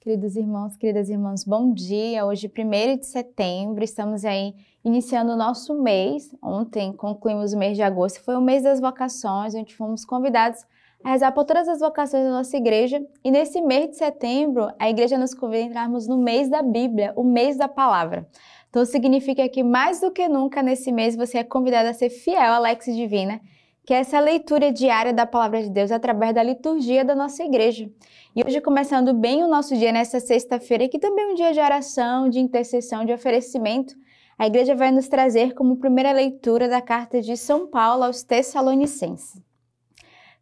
Queridos irmãos, queridas irmãs, bom dia. Hoje, 1º de setembro, estamos aí iniciando o nosso mês. Ontem concluímos o mês de agosto, foi o mês das vocações, onde fomos convidados a rezar por todas as vocações da nossa igreja. E nesse mês de setembro, a igreja nos convida a entrarmos no mês da Bíblia, o mês da palavra. Então significa que mais do que nunca nesse mês você é convidado a ser fiel à Lexis Divina, que é essa leitura diária da Palavra de Deus através da liturgia da nossa igreja. E hoje, começando bem o nosso dia nessa sexta-feira, que também é um dia de oração, de intercessão, de oferecimento, a igreja vai nos trazer como primeira leitura da carta de São Paulo aos Tessalonicenses.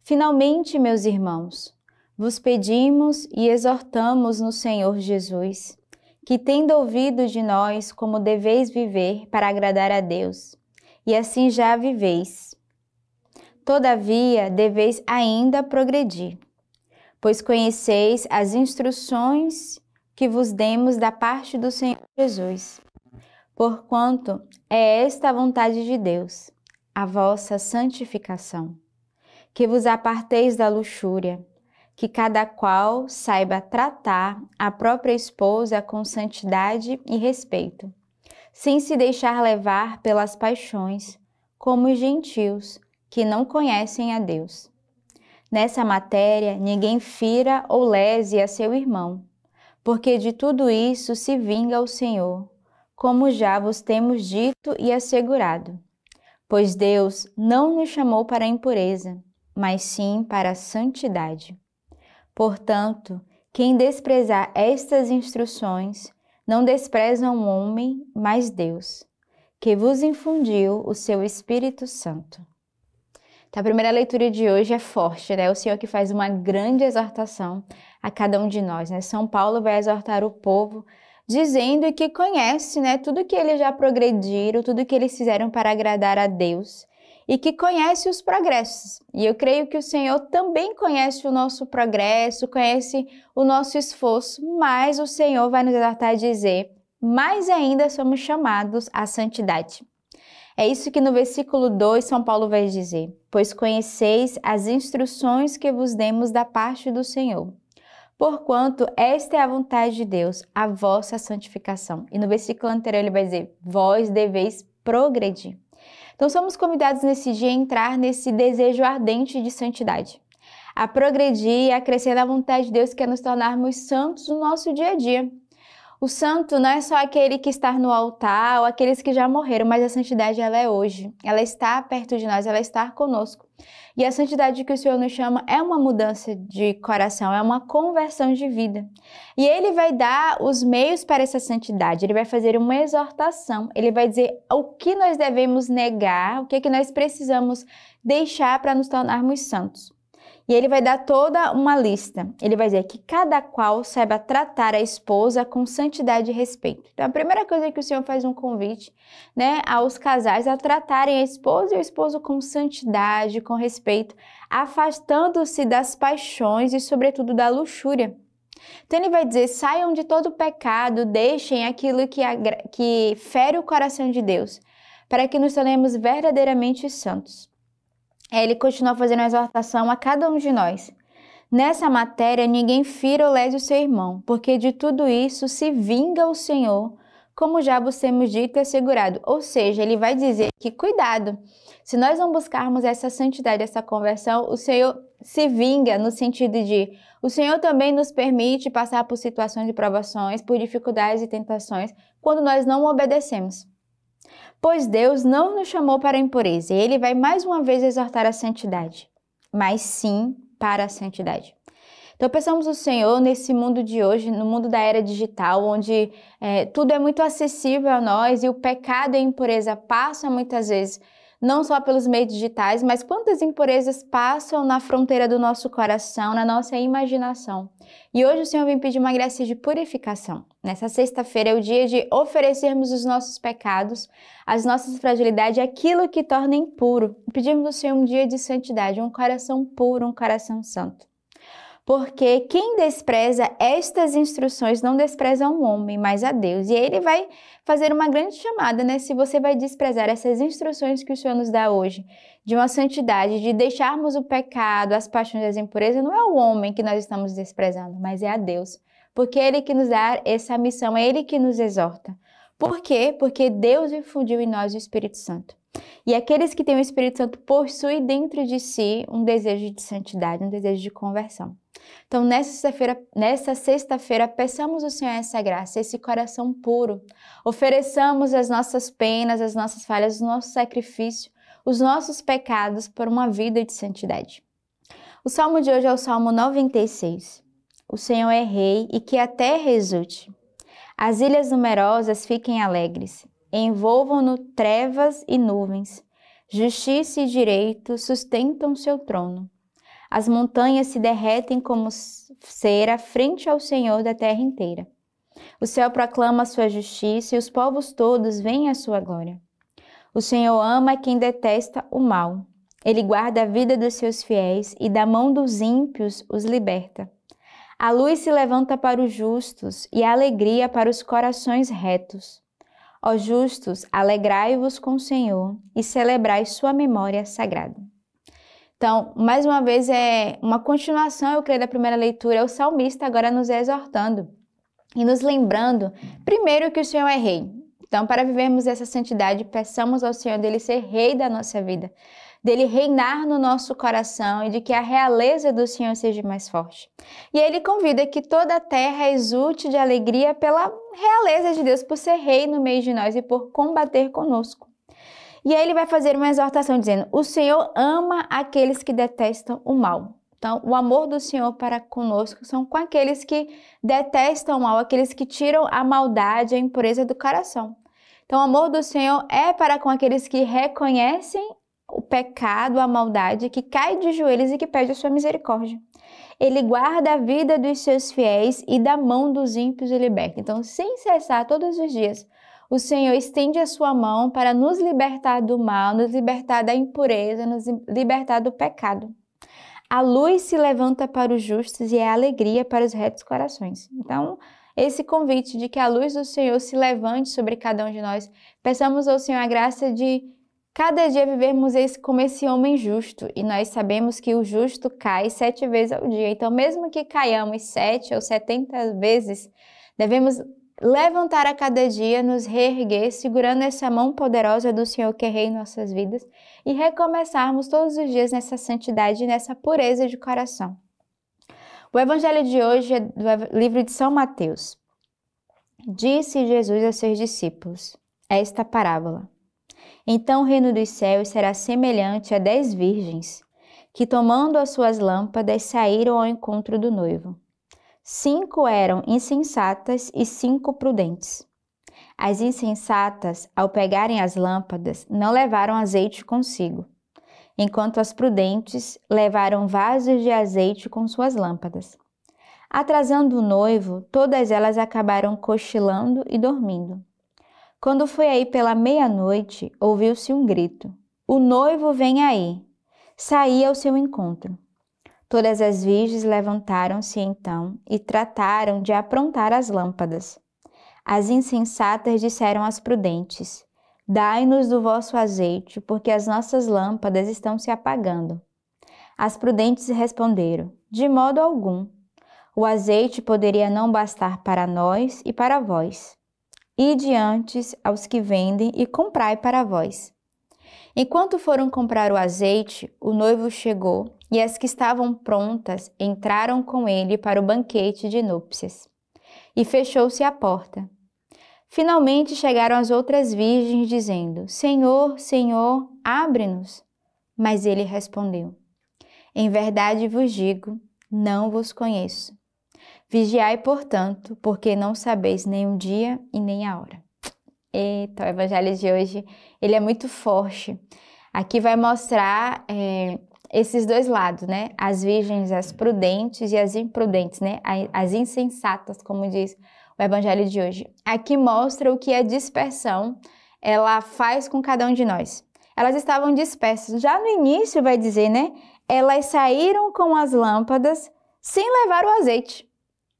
Finalmente, meus irmãos, vos pedimos e exortamos no Senhor Jesus, que tendo ouvido de nós como deveis viver para agradar a Deus, e assim já viveis. Todavia, deveis ainda progredir, pois conheceis as instruções que vos demos da parte do Senhor Jesus. Porquanto é esta a vontade de Deus, a vossa santificação, que vos aparteis da luxúria, que cada qual saiba tratar a própria esposa com santidade e respeito, sem se deixar levar pelas paixões, como os gentios, que não conhecem a Deus. Nessa matéria, ninguém fira ou lese a seu irmão, porque de tudo isso se vinga o Senhor, como já vos temos dito e assegurado. Pois Deus não nos chamou para a impureza, mas sim para a santidade. Portanto, quem desprezar estas instruções, não despreza um homem, mas Deus, que vos infundiu o seu Espírito Santo. Então, a primeira leitura de hoje é forte, né? O Senhor que faz uma grande exortação a cada um de nós, né? São Paulo vai exortar o povo, dizendo que conhece, né, tudo que eles já progrediram, tudo que eles fizeram para agradar a Deus, e que conhece os progressos. E eu creio que o Senhor também conhece o nosso progresso, conhece o nosso esforço, mas o Senhor vai nos exortar a dizer, mais ainda somos chamados à santidade. É isso que no versículo 2 São Paulo vai dizer, pois conheceis as instruções que vos demos da parte do Senhor. Porquanto esta é a vontade de Deus, a vossa santificação. E no versículo anterior ele vai dizer, vós deveis progredir. Então somos convidados nesse dia a entrar nesse desejo ardente de santidade, a progredir e a crescer na vontade de Deus, que é nos tornarmos santos no nosso dia a dia. O santo não é só aquele que está no altar ou aqueles que já morreram, mas a santidade ela é hoje. Ela está perto de nós, ela está conosco. E a santidade que o Senhor nos chama é uma mudança de coração, é uma conversão de vida. E Ele vai dar os meios para essa santidade, Ele vai fazer uma exortação, Ele vai dizer o que nós devemos negar, o que é que nós precisamos deixar para nos tornarmos santos. E ele vai dar toda uma lista. Ele vai dizer que cada qual saiba tratar a esposa com santidade e respeito. Então, a primeira coisa é que o Senhor faz um convite, né, aos casais a tratarem a esposa e o esposo com santidade, com respeito, afastando-se das paixões e, sobretudo, da luxúria. Então, ele vai dizer, saiam de todo pecado, deixem aquilo que fere o coração de Deus, para que nos tornemos verdadeiramente santos. Ele continua fazendo a exortação a cada um de nós. Nessa matéria, ninguém fira ou lese o seu irmão, porque de tudo isso se vinga o Senhor, como já vos temos dito e assegurado. Ou seja, ele vai dizer que cuidado, se nós não buscarmos essa santidade, essa conversão, o Senhor se vinga no sentido de o Senhor também nos permite passar por situações de provações, por dificuldades e tentações, quando nós não obedecemos. Pois Deus não nos chamou para a impureza, e Ele vai mais uma vez exortar a santidade, mas sim para a santidade. Então, pensamos o Senhor nesse mundo de hoje, no mundo da era digital, onde tudo é muito acessível a nós e o pecado e a impureza passam muitas vezes, não só pelos meios digitais, mas quantas impurezas passam na fronteira do nosso coração, na nossa imaginação. E hoje o Senhor vem pedir uma graça de purificação. Nessa sexta-feira é o dia de oferecermos os nossos pecados, as nossas fragilidades, aquilo que torna impuro. Pedimos ao Senhor um dia de santidade, um coração puro, um coração santo. Porque quem despreza estas instruções não despreza um homem, mas a Deus. E ele vai fazer uma grande chamada, né? Se você vai desprezar essas instruções que o Senhor nos dá hoje, de uma santidade, de deixarmos o pecado, as paixões e as impurezas, não é o homem que nós estamos desprezando, mas é a Deus. Porque é Ele que nos dá essa missão, é Ele que nos exorta. Por quê? Porque Deus infundiu em nós o Espírito Santo. E aqueles que têm o Espírito Santo possuem dentro de si um desejo de santidade, um desejo de conversão. Então, nessa sexta-feira, peçamos ao Senhor essa graça, esse coração puro. Ofereçamos as nossas penas, as nossas falhas, o nosso sacrifício, os nossos pecados por uma vida de santidade. O salmo de hoje é o Salmo 96. O Senhor é Rei e que a terra exulte. As ilhas numerosas fiquem alegres. Envolvam-no trevas e nuvens. Justiça e direito sustentam seu trono. As montanhas se derretem como cera frente ao Senhor da terra inteira. O céu proclama a sua justiça e os povos todos veem a sua glória. O Senhor ama quem detesta o mal. Ele guarda a vida dos seus fiéis e da mão dos ímpios os liberta. A luz se levanta para os justos e a alegria para os corações retos. Ó justos, alegrai-vos com o Senhor e celebrai sua memória sagrada. Então, mais uma vez, é uma continuação, eu creio, da primeira leitura, é o salmista agora nos exortando e nos lembrando, primeiro, que o Senhor é Rei. Então, para vivermos essa santidade, peçamos ao Senhor dele ser Rei da nossa vida, dele reinar no nosso coração e de que a realeza do Senhor seja mais forte. E ele convida que toda a terra exulte de alegria pela realeza de Deus, por ser Rei no meio de nós e por combater conosco. E aí ele vai fazer uma exortação dizendo, o Senhor ama aqueles que detestam o mal. Então, o amor do Senhor para conosco são com aqueles que detestam o mal, aqueles que tiram a maldade, a impureza do coração. Então, o amor do Senhor é para com aqueles que reconhecem o pecado, a maldade, que cai de joelhos e que pede a sua misericórdia. Ele guarda a vida dos seus fiéis e da mão dos ímpios o liberta. Então, sem cessar, todos os dias, o Senhor estende a sua mão para nos libertar do mal, nos libertar da impureza, nos libertar do pecado. A luz se levanta para os justos e é alegria para os retos corações. Então, esse convite de que a luz do Senhor se levante sobre cada um de nós, peçamos ao Senhor a graça de cada dia vivermos como esse homem justo. E nós sabemos que o justo cai 7 vezes ao dia. Então, mesmo que caiamos 7 ou 70 vezes, devemos levantar a cada dia, nos reerguer, segurando essa mão poderosa do Senhor que é Rei em nossas vidas e recomeçarmos todos os dias nessa santidade e nessa pureza de coração. O evangelho de hoje é do livro de São Mateus. Disse Jesus a seus discípulos esta parábola. Então o reino dos céus será semelhante a 10 virgens, que tomando as suas lâmpadas saíram ao encontro do noivo. 5 eram insensatas e 5 prudentes. As insensatas, ao pegarem as lâmpadas, não levaram azeite consigo, enquanto as prudentes levaram vasos de azeite com suas lâmpadas. Atrasando o noivo, todas elas acabaram cochilando e dormindo. Quando foi aí pela meia-noite, ouviu-se um grito. O noivo vem aí. Saí ao seu encontro. Todas as virgens levantaram-se então e trataram de aprontar as lâmpadas. As insensatas disseram às prudentes, dai-nos do vosso azeite, porque as nossas lâmpadas estão se apagando. As prudentes responderam, de modo algum. O azeite poderia não bastar para nós e para vós. Ide antes aos que vendem e comprai para vós. Enquanto foram comprar o azeite, o noivo chegou e as que estavam prontas entraram com ele para o banquete de núpcias. E fechou-se a porta. Finalmente chegaram as outras virgens, dizendo, Senhor, Senhor, abre-nos. Mas ele respondeu, em verdade vos digo, não vos conheço. Vigiai, portanto, porque não sabeis nem o dia e nem a hora. Eita, o evangelho de hoje, ele é muito forte. Aqui vai mostrar esses dois lados, né? As virgens, as prudentes e as imprudentes, né? As insensatas, como diz o evangelho de hoje. Aqui mostra o que a dispersão, ela faz com cada um de nós. Elas estavam dispersas. Já no início vai dizer, né? Elas saíram com as lâmpadas sem levar o azeite.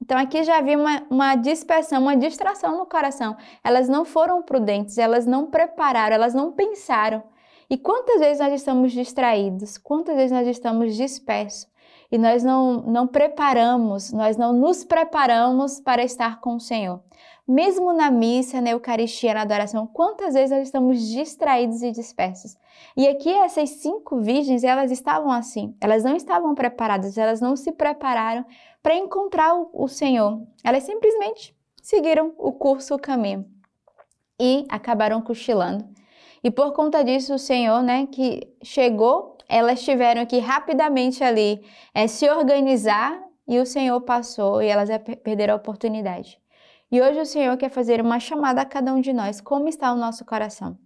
Então aqui já havia uma dispersão, uma distração no coração. Elas não foram prudentes, elas não prepararam, elas não pensaram. E quantas vezes nós estamos distraídos, quantas vezes nós estamos dispersos e nós não preparamos, nós não nos preparamos para estar com o Senhor. Mesmo na missa, na Eucaristia, na adoração, quantas vezes nós estamos distraídos e dispersos. E aqui essas 5 virgens, elas estavam assim, elas não estavam preparadas, elas não se prepararam para encontrar o Senhor. Elas simplesmente seguiram o curso, o caminho e acabaram cochilando. E por conta disso, o Senhor, que chegou, elas tiveram que rapidamente ali se organizar e o Senhor passou e elas perderam a oportunidade. E hoje o Senhor quer fazer uma chamada a cada um de nós. Como está o nosso coração?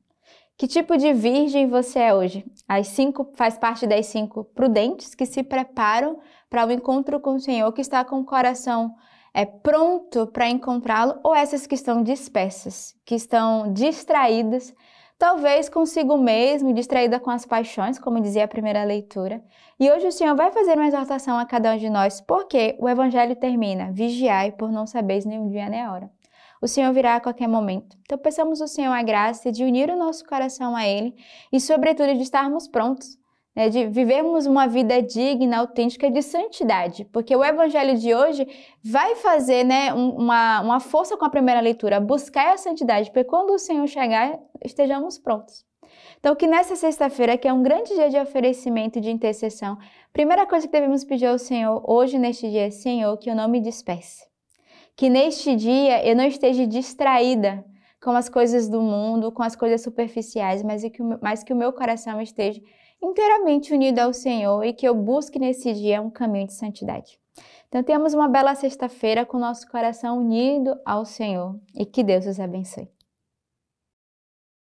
Que tipo de virgem você é hoje? As 5 faz parte das 5 prudentes que se preparam para o encontro com o Senhor, que está com o coração pronto para encontrá-lo, ou essas que estão dispersas, que estão distraídas, talvez consigo mesmo, distraída com as paixões, como dizia a primeira leitura. E hoje o Senhor vai fazer uma exortação a cada um de nós, porque o Evangelho termina: vigiai, por não sabeis nem o dia nem a hora. O Senhor virá a qualquer momento. Então peçamos ao Senhor a graça de unir o nosso coração a Ele e, sobretudo, de estarmos prontos, de vivermos uma vida digna, autêntica, de santidade. Porque o Evangelho de hoje vai fazer uma força com a primeira leitura, buscar a santidade, porque quando o Senhor chegar, estejamos prontos. Então, que nessa sexta-feira, que é um grande dia de oferecimento e de intercessão, primeira coisa que devemos pedir ao Senhor hoje, neste dia, Senhor, que eu não me disperse. Que neste dia eu não esteja distraída com as coisas do mundo, com as coisas superficiais, mas que o meu coração esteja inteiramente unido ao Senhor e que eu busque nesse dia um caminho de santidade. Então, tenhamos uma bela sexta-feira com o nosso coração unido ao Senhor e que Deus os abençoe.